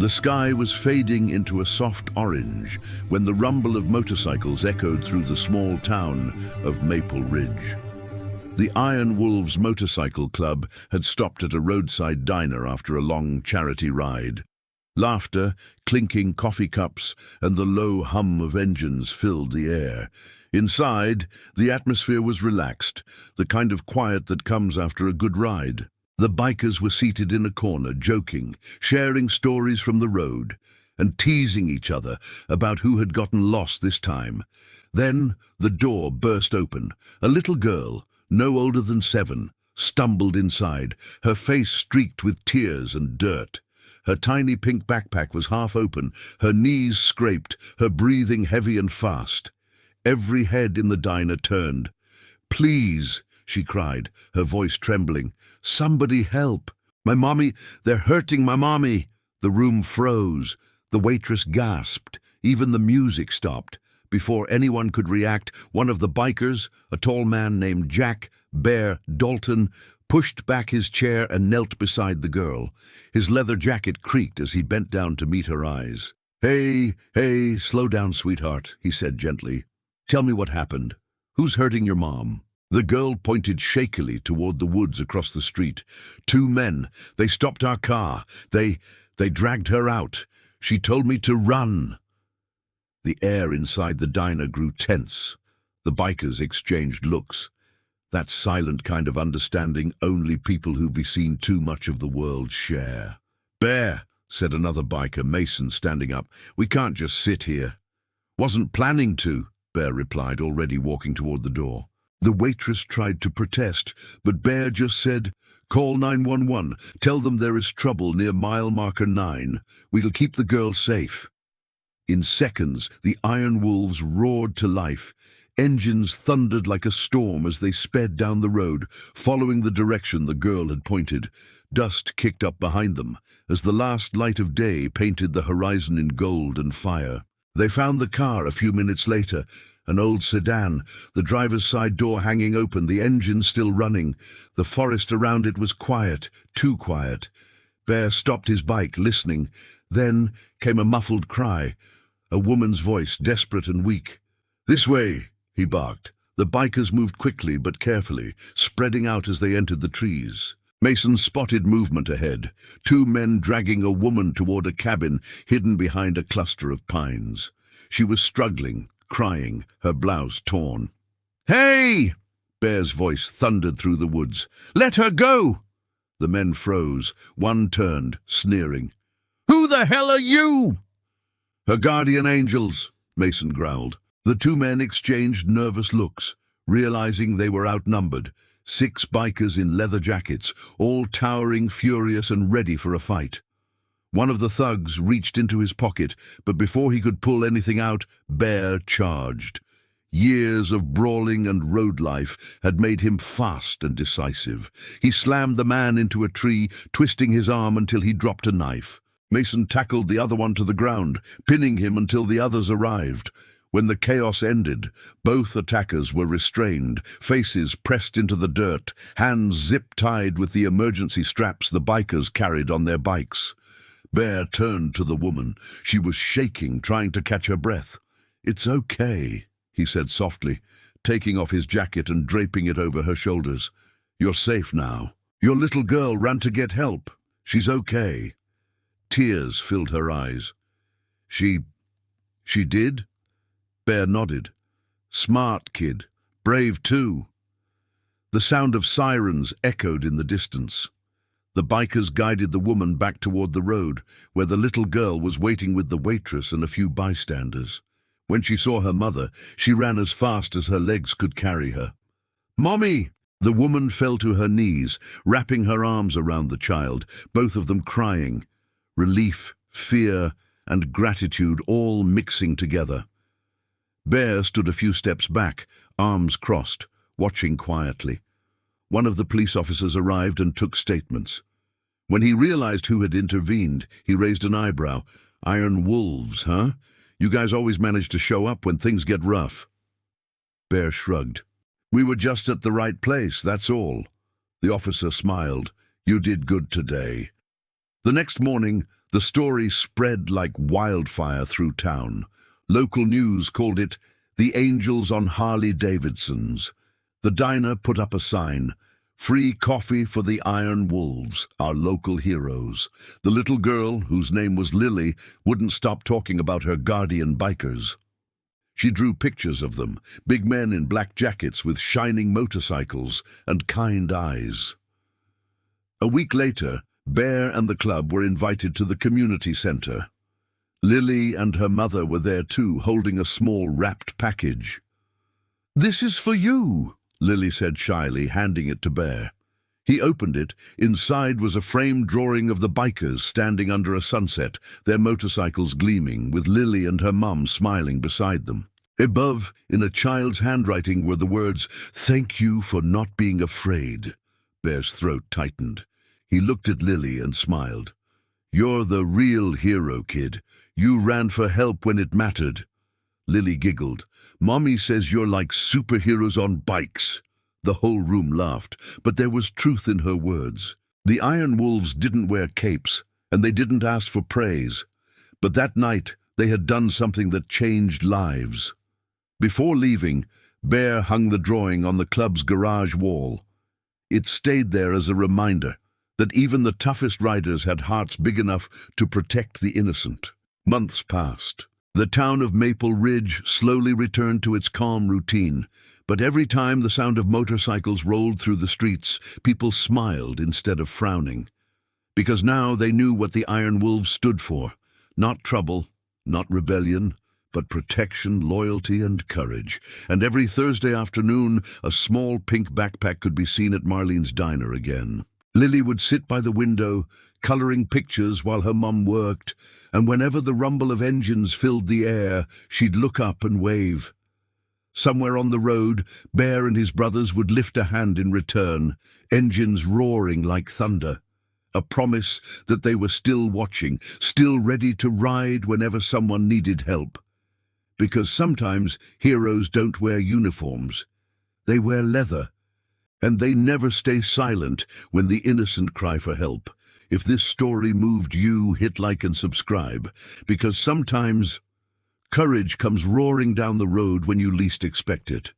The sky was fading into a soft orange when the rumble of motorcycles echoed through the small town of Maple Ridge. The Iron Wolves Motorcycle Club had stopped at a roadside diner after a long charity ride. Laughter, clinking coffee cups, and the low hum of engines filled the air. Inside, the atmosphere was relaxed, the kind of quiet that comes after a good ride. The bikers were seated in a corner, joking, sharing stories from the road, and teasing each other about who had gotten lost this time. Then the door burst open. A little girl, no older than 7, stumbled inside, her face streaked with tears and dirt. Her tiny pink backpack was half open, her knees scraped, her breathing heavy and fast. Every head in the diner turned. "Please," she cried, her voice trembling. "Somebody help! My mommy, they're hurting my mommy!" The room froze. The waitress gasped. Even the music stopped. Before anyone could react, one of the bikers, a tall man named Jack Bear Dalton, pushed back his chair and knelt beside the girl. His leather jacket creaked as he bent down to meet her eyes. Hey, slow down, sweetheart," he said gently. "Tell me what happened. Who's hurting your mom?" The girl pointed shakily toward the woods across the street. "2 men. They stopped our car. They dragged her out. She told me to run." The air inside the diner grew tense. The bikers exchanged looks. That silent kind of understanding only people who've seen too much of the world share. "Bear," said another biker, Mason, standing up. "We can't just sit here." "Wasn't planning to," Bear replied, already walking toward the door. The waitress tried to protest, but Bear just said, "Call 911. Tell them there is trouble near mile marker 9. We'll keep the girl safe." In seconds, the Iron Wolves roared to life. Engines thundered like a storm as they sped down the road, following the direction the girl had pointed. Dust kicked up behind them, as the last light of day painted the horizon in gold and fire. They found the car a few minutes later, an old sedan, the driver's side door hanging open, the engine still running. The forest around it was quiet, too quiet. Bear stopped his bike, listening. Then came a muffled cry, a woman's voice, desperate and weak. "This way," he barked. The bikers moved quickly but carefully, spreading out as they entered the trees. Mason spotted movement ahead, 2 men dragging a woman toward a cabin hidden behind a cluster of pines. She was struggling, crying, her blouse torn. "Hey!" Bear's voice thundered through the woods. "Let her go!" The men froze. One turned, sneering. "Who the hell are you?" "Her guardian angels," Mason growled. The 2 men exchanged nervous looks, realizing they were outnumbered. 6 bikers in leather jackets, all towering, furious, and ready for a fight. One of the thugs reached into his pocket, but before he could pull anything out, Bear charged. Years of brawling and road life had made him fast and decisive. He slammed the man into a tree, twisting his arm until he dropped a knife. Mason tackled the other one to the ground, pinning him until the others arrived. When the chaos ended, both attackers were restrained, faces pressed into the dirt, hands zip-tied with the emergency straps the bikers carried on their bikes. Bear turned to the woman. She was shaking, trying to catch her breath. "It's okay," he said softly, taking off his jacket and draping it over her shoulders. "You're safe now. Your little girl ran to get help. She's okay." Tears filled her eyes. She did?" Bear nodded. "Smart kid. Brave too." The sound of sirens echoed in the distance. The bikers guided the woman back toward the road, where the little girl was waiting with the waitress and a few bystanders. When she saw her mother, she ran as fast as her legs could carry her. "Mommy!" The woman fell to her knees, wrapping her arms around the child, both of them crying. Relief, fear, and gratitude all mixing together. Bear stood a few steps back, arms crossed, watching quietly. One of the police officers arrived and took statements. When he realized who had intervened, he raised an eyebrow. "Iron Wolves, huh? You guys always manage to show up when things get rough." Bear shrugged. "We were just at the right place, that's all." The officer smiled. "You did good today." The next morning, The story spread like wildfire through town. Local news called it the Angels on Harley Davidsons. The diner put up a sign, "Free coffee for the Iron Wolves, our local heroes." The little girl, whose name was Lily, wouldn't stop talking about her guardian bikers. She drew pictures of them, big men in black jackets with shining motorcycles and kind eyes. A week later, Bear and the club were invited to the community center. Lily and her mother were there too, holding a small wrapped package. "This is for you," Lily said shyly, handing it to Bear. He opened it. Inside was a framed drawing of the bikers standing under a sunset, their motorcycles gleaming, with Lily and her mum smiling beside them. Above, in a child's handwriting, were the words, "Thank you for not being afraid." Bear's throat tightened. He looked at Lily and smiled. "You're the real hero, kid. You ran for help when it mattered." Lily giggled. "Mommy says you're like superheroes on bikes." The whole room laughed, but there was truth in her words. The Iron Wolves didn't wear capes, and they didn't ask for praise. But that night, they had done something that changed lives. Before leaving, Bear hung the drawing on the club's garage wall. It stayed there as a reminder that even the toughest riders had hearts big enough to protect the innocent. Months passed. The town of Maple Ridge slowly returned to its calm routine, but every time the sound of motorcycles rolled through the streets, people smiled instead of frowning. Because now they knew what the Iron Wolves stood for. Not trouble, not rebellion, but protection, loyalty, and courage. And every Thursday afternoon, a small pink backpack could be seen at Marlene's diner again. Lily would sit by the window, coloring pictures while her mum worked, and whenever the rumble of engines filled the air, she'd look up and wave. Somewhere on the road, Bear and his brothers would lift a hand in return, engines roaring like thunder. A promise that they were still watching, still ready to ride whenever someone needed help. Because sometimes heroes don't wear uniforms. They wear leather. And they never stay silent when the innocent cry for help. If this story moved you, hit like and subscribe, because sometimes courage comes roaring down the road when you least expect it.